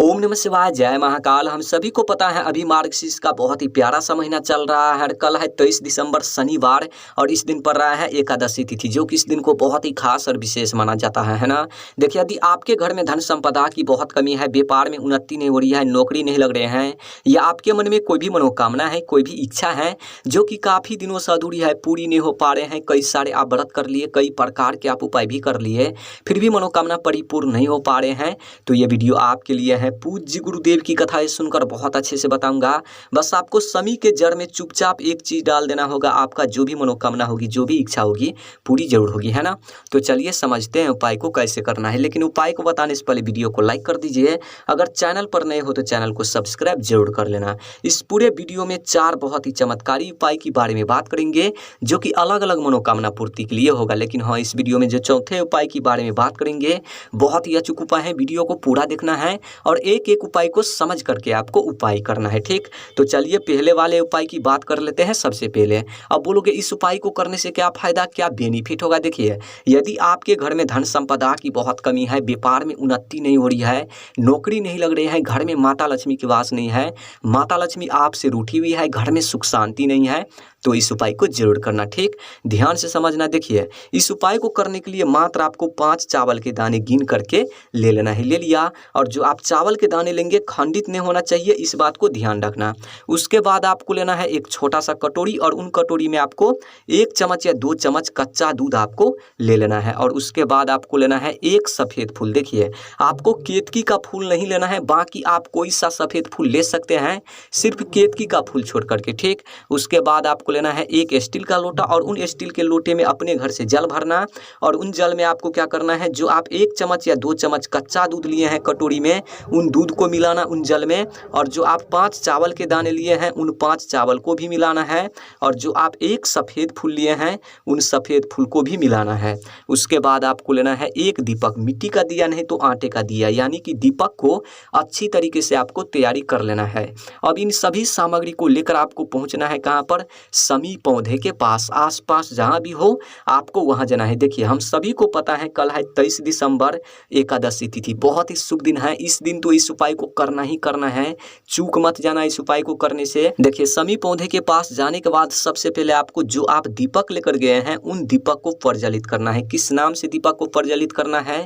ओम नमः शिवाय, जय महाकाल। हम सभी को पता है अभी मार्गशीर्ष का बहुत ही प्यारा सा महीना चल रहा है। कल है 23 दिसंबर शनिवार और इस दिन पर रहा है एकादशी तिथि, जो कि इस दिन को बहुत ही खास और विशेष माना जाता है ना। देखिए, यदि आपके घर में धन संपदा की बहुत कमी है, व्यापार में उन्नति नहीं हो रही है, नौकरी नहीं लग रहे हैं, या आपके मन में कोई भी मनोकामना है, कोई भी इच्छा है जो कि काफ़ी दिनों से अधूरी है, पूरी नहीं हो पा रहे हैं, कई सारे आप व्रत कर लिए, कई प्रकार के आप उपाय भी कर लिए, फिर भी मनोकामना परिपूर्ण नहीं हो पा रहे हैं, तो ये वीडियो आपके लिए है। पूज्य गुरुदेव की कथाएं सुनकर बहुत अच्छे से बताऊंगा। बस आपको समी के जड़ में चुपचाप एक चीज डाल देना होगा, आपका जो भी मनोकामना होगी, जो भी इच्छा होगी, पूरी जरूर होगी, है ना। तो चलिए समझते हैं उपाय को कैसे करना है। लेकिन उपाय को बताने से पहले वीडियो को लाइक कर दीजिए। अगर चैनल पर नए हो तो चैनल को सब्सक्राइब जरूर कर लेना। इस पूरे वीडियो में 4 बहुत ही चमत्कारी उपाय के बारे में बात करेंगे, जो कि अलग अलग मनोकामना पूर्ति के लिए होगा। लेकिन हाँ, इस वीडियो में जो चौथे उपाय के बारे में बात करेंगे, बहुत ही अचूक उपाय है। वीडियो को पूरा देखना है और एक एक उपाय को समझ करके आपको उपाय करना है, ठीक। तो चलिए पहले वाले उपाय की बात कर लेते हैं। सबसे पहले अब बोलोगे इस उपाय को करने से क्या फायदा, क्या बेनिफिट होगा। देखिए, यदि आपके घर में धन संपदा की बहुत कमी है, व्यापार में उन्नति नहीं हो रही है, नौकरी नहीं लग रही है, घर में माता लक्ष्मी की वास नहीं है, माता लक्ष्मी आपसे रूठी हुई है, घर में सुख शांति नहीं है, तो इस उपाय को जरूर करना, ठीक। ध्यान से समझना। देखिए, इस उपाय को करने के लिए मात्र आपको 5 चावल के दाने गिन करके ले लेना है। ले लिया, और जो आप चावल के दाने लेंगे खंडित नहीं होना चाहिए, इस बात को ध्यान रखना। उसके बाद आपको लेना है एक छोटा सा कटोरी, और उन कटोरी में आपको 1 चम्मच या 2 चम्मच कच्चा दूध आपको ले लेना है। और उसके बाद आपको लेना है एक सफ़ेद फूल। देखिए, आपको केतकी का फूल नहीं लेना है, बाकी आप कोई सा सफ़ेद फूल ले सकते हैं, सिर्फ केतकी का फूल छोड़ करके, ठीक। उसके बाद आपको लेना है एक स्टील का लोटा, और उन स्टील के लोटे में अपने घर से जल भरना, और उन जल में आपको क्या करना है, जो आप 1 चम्मच या 2 चम्मच कच्चा दूध लिए हैं कटोरी में, उन दूध को मिलाना उन जल में, और जो आप 5 चावल के दाने लिए हैं उन 5 चावल को भी मिलाना है, और जो आप एक सफ़ेद फूल लिए हैं उन सफ़ेद फूल को भी मिलाना है। उसके बाद आपको लेना है एक दीपक, मिट्टी का दिया नहीं तो आटे का दिया, यानी कि दीपक को अच्छी तरीके से आपको तैयारी कर लेना है। अब इन सभी सामग्री को लेकर आपको पहुंचना है कहाँ पर, समी पौधे के पास, आसपास जहाँ भी हो आपको वहाँ जाना है। देखिए, हम सभी को पता है कल है 23 दिसंबर एकादशी तिथि, बहुत ही शुभ दिन है। इस दिन तो इस उपाय को करना ही करना है, चूक मत जाना इस उपाय को करने से। देखिए, समी पौधे के पास जाने के बाद सबसे पहले आपको जो आप दीपक लेकर गए हैं उन दीपक को प्रज्वलित करना है। किस नाम से दीपक को प्रज्वलित करना है,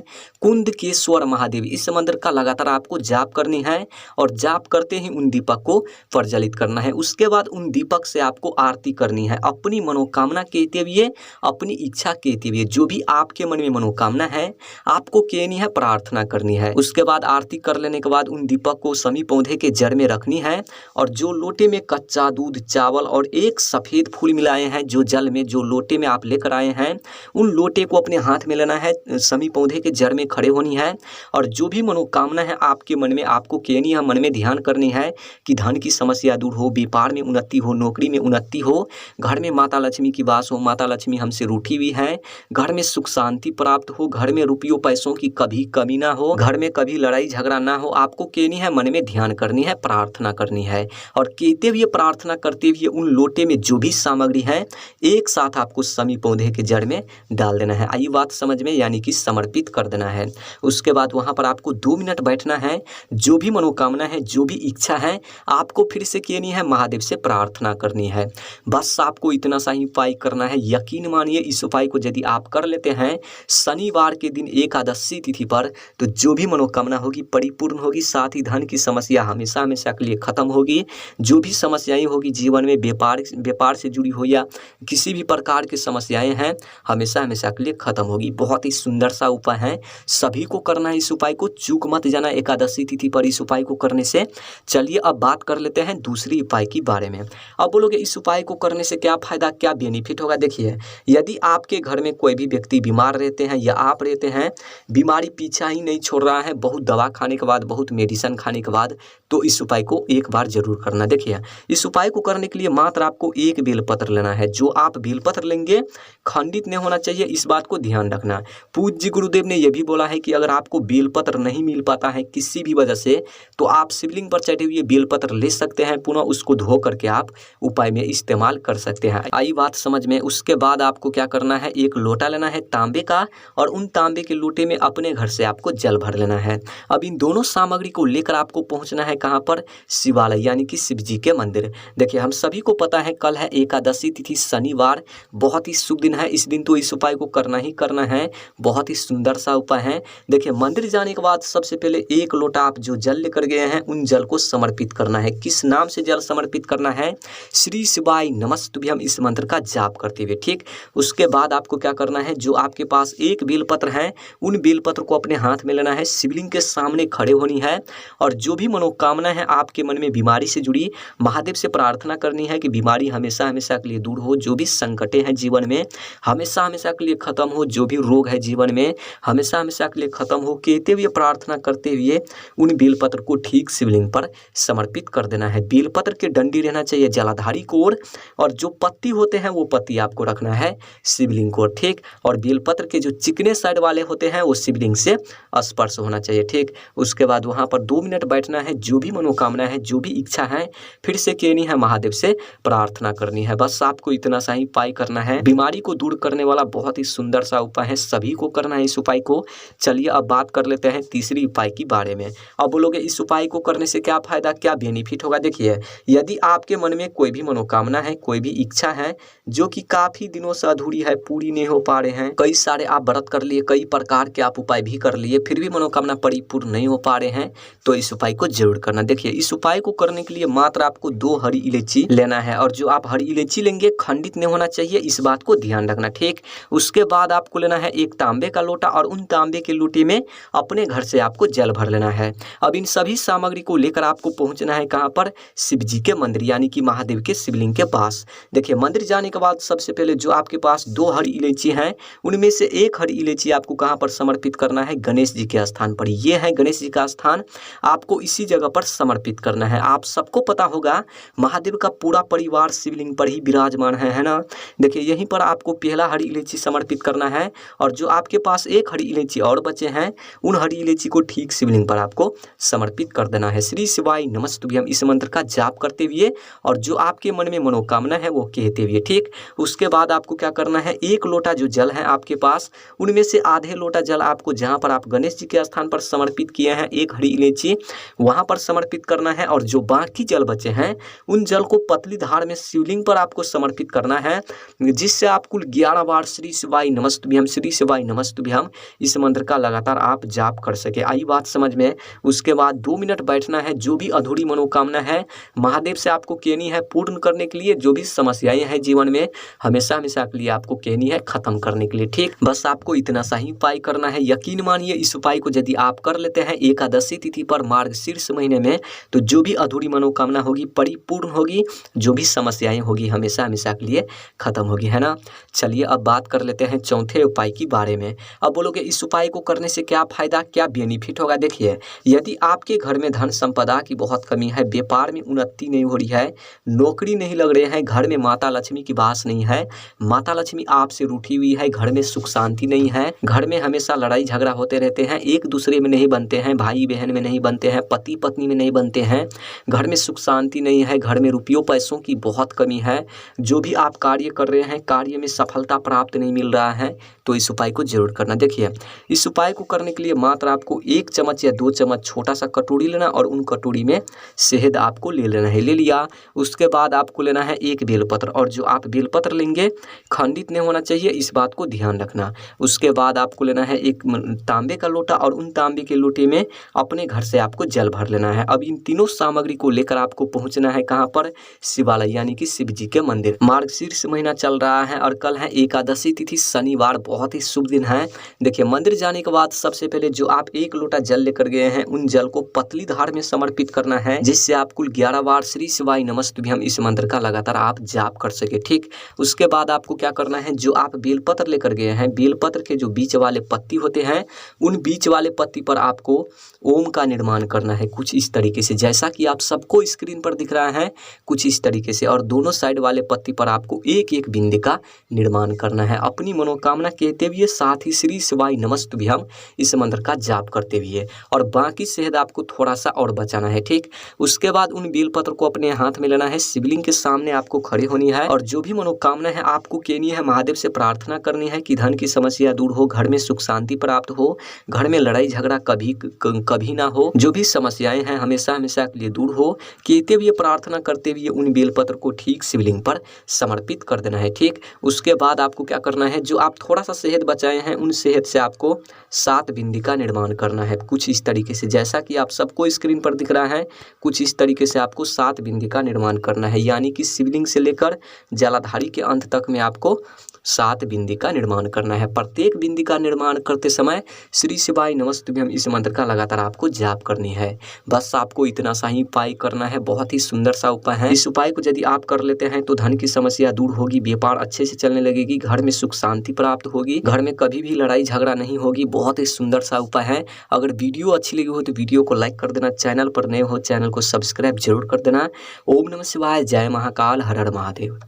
कुंदकेश्वर महादेव, इस मंत्र का लगातार आपको जाप करनी है, और जाप करते ही उन दीपक को प्रज्वलित करना है। उसके बाद उन दीपक से आपको आरती करनी है, अपनी मनोकामना कहते हुए, अपनी इच्छा कहते हुए, जो भी आपके मन में मनोकामना है आपको कहनी है, प्रार्थना करनी है। उसके बाद आरती कर लेने के बाद उन दीपक को समी पौधे के जड़ में रखनी है, और जो लोटे में कच्चा दूध, चावल और एक सफ़ेद फूल मिलाए हैं, जो जल में, जो लोटे में आप लेकर आए हैं, उन लोटे को अपने हाथ में लेना है, समी पौधे के जड़ में खड़े होनी है, और जो भी मनोकामना है आपके मन में आपको कहनी है, मन में ध्यान करनी है कि धन की समस्या दूर हो, व्यापार में उन्नति हो, नौकरी में उन्नति हो, घर में माता लक्ष्मी की वास हो, माता लक्ष्मी हमसे रूठी हुई है, घर में सुख शांति प्राप्त हो, घर में रुपयों पैसों की कभी कमी ना हो, घर में कभी लड़ाई झगड़ा ना हो, आपको कहनी है, मन में ध्यान करनी है, प्रार्थना करनी है, और कहते हुए, प्रार्थना करते हुए उन लोटे में जो भी सामग्री है एक साथ आपको समी पौधे के जड़ में डाल देना है। आई बात समझ में, यानी कि समर्पित कर देना है। उसके बाद वहाँ पर आपको 2 मिनट बैठना है, जो भी मनोकामना है, जो भी इच्छा है आपको फिर से कहनी है, महादेव से प्रार्थना करनी है। बस आपको इतना सा ही उपाय करना है। यकीन मानिए, इस उपाय को यदि आप कर लेते हैं शनिवार के दिन एकादशी तिथि पर, तो जो भी मनोकामना होगी परिपूर्ण होगी, साथ ही धन की समस्या हमेशा हमेशा के लिए खत्म होगी। जो भी समस्याएं होगी जीवन में, व्यापार से जुड़ी हो या किसी भी प्रकार की समस्याएं हैं, हमेशा हमेशा के लिए खत्म होगी। बहुत ही सुंदर सा उपाय है, सभी को करना है इस उपाय को, चूक मत जाना एकादशी तिथि पर इस उपाय को करने से। चलिए अब बात कर लेते हैं दूसरी उपाय के बारे में। अब बोलोगे इस उपाय को करने से क्या फायदा, क्या बेनिफिट होगा। देखिए, यदि आपके घर में कोई भी व्यक्ति बीमार रहते हैं या आप रहते हैं, बीमारी पीछा ही नहीं छोड़ रहा है, बहुत दवा खाने के बाद, बहुत मेडिसिन खाने के बाद, तो इस उपाय को एक बार जरूर करना। देखिए, इस उपाय को करने के लिए मात्र आपको एक बेलपत्र लेना है। जो आप बेलपत्र लेंगे खंडित नहीं होना चाहिए, इस बात को ध्यान रखना। पूज्य गुरुदेव ने यह भी बोला है कि अगर आपको बेलपत्र नहीं मिल पाता है किसी भी वजह से, तो आप शिवलिंग पर चढ़े हुए बेलपत्र ले सकते हैं, पुनः उसको धो करके आप उपाय में इस्तेमाल कर सकते हैं। आई बात समझ में। उसके बाद आपको क्या करना है, एक लोटा लेना है तांबे का, और उन तांबे के लोटे में अपने घर से आपको जल भर लेना है। अब इन दोनों सामग्री को लेकर आपको पहुंचना है कहाँ पर, शिवालय यानी कि शिव जी के मंदिर। देखिए हम सभी को पता है कल है एकादशी तिथि शनिवार, बहुत ही शुभ दिन है। इस दिन तो इस उपाय को करना ही करना है, बहुत ही सुंदर सा उपाय है। देखिए मंदिर जाने के बाद सबसे पहले 1 लोटा आप जो जल लेकर गए हैं उन जल को समर्पित करना है। किस नाम से जल समर्पित करना है, श्री शिवाय नमस्तुभ्यम इस मंत्र का जाप करते हुए, ठीक। उसके बाद आपको क्या करना है, जो आपके पास एक बेलपत्र है उन बेलपत्र को अपने हाथ में लेना है, शिवलिंग के सामने खड़े होनी है और जो भी मनोकामना है आपके मन में बीमारी से जुड़ी, महादेव से प्रार्थना करनी है कि बीमारी हमेशा हमेशा के लिए दूर हो, जो भी संकटें हैं जीवन में हमेशा हमेशा के लिए खत्म हो, जो भी रोग है जीवन में हमेशा हमेशा के लिए खत्म हो, कहते हुए प्रार्थना करते हुए उन बेलपत्र को ठीक शिवलिंग पर समर्पित कर देना है। बेलपत्र के डंडी रहना चाहिए जलाधारी को ओर और जो पत्ती होते हैं वो पत्ती आपको रखना है शिवलिंग को, ठीक। और बेलपत्र के जो चिकने साइड वाले होते हैं वो शिवलिंग से स्पर्श होना चाहिए, ठीक। उसके बाद वहाँ पर 2 मिनट बैठना है, जो भी मनोकामना है जो भी इच्छा है फिर से कहनी है, महादेव से प्रार्थना करनी है। बस आपको इतना सा ही उपाय करना है, बीमारी को दूर करने वाला बहुत ही सुंदर सा उपाय है, सभी को करना है इस उपाय को। चलिए अब बात कर लेते हैं तीसरी उपाय के बारे में। अब बोलोगे इस उपाय को करने से क्या फायदा, क्या बेनिफिट होगा। देखिए यदि आपके मन में कोई भी मनोकामना है, कोई भी इच्छा है जो कि काफी दिनों से अधूरी है, पूरी नहीं हो पा रहे हैं, कई सारे आप व्रत कर लिए, कई प्रकार के आप उपाय भी कर लिए, फिर भी मनोकामना परिपूर्ण नहीं हो पा रहे हैं, तो इस उपाय को जरूर करना। देखिए इस उपाय को करने के लिए मात्र आपको 2 हरी इलायची लेना है और जो आप हरी इलायची लेंगे खंडित नहीं होना चाहिए, इस बात को ध्यान रखना, ठीक। उसके बाद आपको लेना है एक तांबे का लोटा और उन तांबे के लोटे में अपने घर से आपको जल भर लेना है। अब इन सभी सामग्री को लेकर आपको पहुंचना है कहाँ पर, शिव जी के मंदिर यानी कि महादेव के शिवलिंग के पास। देखिए मंदिर जाने के बाद सबसे पहले जो आपके पास 2 हरी इलायची हैं उनमें से एक हरी इलायची आपको कहाँ पर समर्पित करना है, गणेश जी के स्थान पर। ये है गणेश जी का स्थान, आपको इसी जगह पर समर्पित करना है। आप सबको पता होगा महादेव का पूरा परिवार शिवलिंग पर ही विराजमान है ना। देखिए यहीं पर आपको पहला हरी इलायची समर्पित करना है और जो आपके पास एक हरी इलायची और बचे हैं उन हरी इलायची को ठीक शिवलिंग पर आपको समर्पित कर देना है। श्री शिवाय नमस्तुभ्यम इस मंत्र का जाप करते हुए और जो आपके मन में मनोकामना है वो कहते हुए, ठीक। उसके बाद आपको क्या करना है, 1 लोटा जो जल है आपके पास उनमें से आधे लोटा जल आपको जहां पर आप गणेश जी के स्थान पर समर्पित किए हैं एक हरी इलायची वहां पर समर्पित करना है और जो बाकी जल बचे हैं उन जल को पतली धार में शिवलिंग पर आपको समर्पित करना है, जिससे आप कुल 11 बार श्री शिवाय नमस्तुभ्यम श्री शिवाय नमस्तुभ्यम इस मंत्र का लगातार आप जाप कर सके। आई बात समझ में। उसके बाद 2 मिनट बैठना है, जो भी अधूरी मनोकामना है महादेव से आपको कहनी है पूर्ण करने के लिए, जो भी समस्याएं हैं जीवन में हमेशा हमेशा के लिए आपको कहनी है खत्म करने के लिए, ठीक। बस आपको इतना सा ही उपाय करना है। यकीन मानिए इस उपाय को यदि आप कर लेते हैं एकादशी तिथि पर मार्गशीर्ष महीने में, तो जो भी अधूरी मनोकामना होगी परिपूर्ण होगी, जो भी समस्याएं होगी हमेशा हमेशा के लिए खत्म होगी, है ना। चलिए अब बात कर लेते हैं चौथे उपाय के बारे में। अब बोलोगे इस उपाय को करने से क्या फायदा, क्या बेनिफिट होगा। देखिए यदि आपके घर में धन संपदा की बहुत कमी है, व्यापार में उन्नति नहीं हो रही है, नौकरी नहीं लग रहे हैं, घर में माता लक्ष्मी की वास नहीं है, माता लक्ष्मी आपसे रूठी हुई है, घर में सुख शांति नहीं है, घर में हमेशा लड़ाई झगड़ा होते रहते हैं, एक दूसरे में नहीं बनते हैं, भाई बहन में नहीं बनते हैं, पति पत्नी में नहीं बनते हैं, घर में सुख शांति नहीं है, घर में रुपयों पैसों की बहुत कमी है, जो भी आप कार्य कर रहे हैं कार्य में सफलता प्राप्त नहीं मिल रहा है, तो इस उपाय को जरूर करना। देखिए इस उपाय को करने के लिए मात्र आपको 1 चम्मच या 2 चम्मच छोटा सा कटोरी लेना और उन कटोरी में शहद आपको ले लेना है, ले लिया। उसके बाद आपको लेना है एक बेलपत्र और जो आप बेलपत्र लेंगे खंडित नहीं होना चाहिए, इस बात को ध्यान रखना। उसके बाद आपको लेना है एक तांबे का लोटा और उन तांबे के लोटे में अपने घर से आपको जल भर लेना है। अब इन तीनों सामग्री को लेकर आपको पहुंचना है कहाँ पर, शिवालय यानी कि शिव जी के मंदिर। मार्गशीर्ष महीना चल रहा है और कल है एकादशी तिथि शनिवार, बहुत ही शुभ दिन है। देखिए मंदिर जाने के बाद सबसे पहले जो आप 1 लोटा जल लेकर गए हैं उन जल को पतली धार में समर्पित करना है, जिससे आप कुल 11 बार श्री शिवाय नमस्तुभ्यम इस मंत्र का लगातार आप जाप कर सके, ठीक। उसके बाद आपको क्या करना है, जो आप बेलपत्र लेकर गए हैं बेलपत्र के जो बीच वाले पत्ती होते हैं उन बीच वाले पत्ती पर आपको ओम का निर्माण करना है, कुछ इस तरीके से जैसा कि आप सबको स्क्रीन पर दिख रहा है, कुछ इस तरीके से। और दोनों साइड वाले पत्ती पर आपको एक एक बिंदु का निर्माण करना है, अपनी मनोकामना कहते हुए, साथ ही श्री शिवाय नमस्तुभ्यम इस मंत्र का जाप करते हुए, और बाकी शहद आपको थोड़ा सा और बचाना है, ठीक। उसके बाद उन बेलपत्र को अपने हाथ में लेना है, शिवलिंग के सामने आपको खड़े होनी है और जो भी मनोकामना है आपको कहनी है, महादेव से प्रार्थना करनी है कि धन की समस्या दूर हो, घर में सुख शांति प्राप्त हो, घर में लड़ाई झगड़ा कभी कभी ना हो। जो भी समस्याएं हैं हमेशा हमेशा के लिए दूर हो। कहते हुए प्रार्थना करते हुए उन बेलपत्र को ठीक शिवलिंग पर समर्पित कर देना है। ठीक, उसके बाद आपको क्या करना है, जो आप थोड़ा सा शहद बचाए हैं उन शहद से आपको 7 बिंदी का निर्माण करना है। कुछ इस तरीके से, जैसा कि आप सबको स्क्रीन पर दिख रहा है, कुछ इस तरीके से आपको 7 बिंदी का निर्माण करना है। यानी कि शिवलिंग से लेकर जलाधारी के अंत तक में आपको 7 बिंदी का निर्माण करना है। प्रत्येक बिंदी का निर्माण करते समय श्री शिवाय नमस्तुभ्यम इस मंत्र का लगातार आपको जाप करनी है। बस आपको इतना सा ही उपाय करना है। बहुत ही सुंदर सा उपाय है। इस उपाय को यदि आप कर लेते हैं तो धन की समस्या दूर होगी, व्यापार अच्छे से चलने लगेगी, घर में सुख शांति प्राप्त होगी, घर में कभी भी लड़ाई झगड़ा नहीं होगी। बहुत ही सुंदर सा उपाय है। अगर वीडियो अच्छी लगी हो तो वीडियो को लाइक कर देना, चैनल पर नए हो चैनल को सब्सक्राइब जरूर कर देना। ओम नमः शिवाय, जय महाकाल, हर हर महादेव।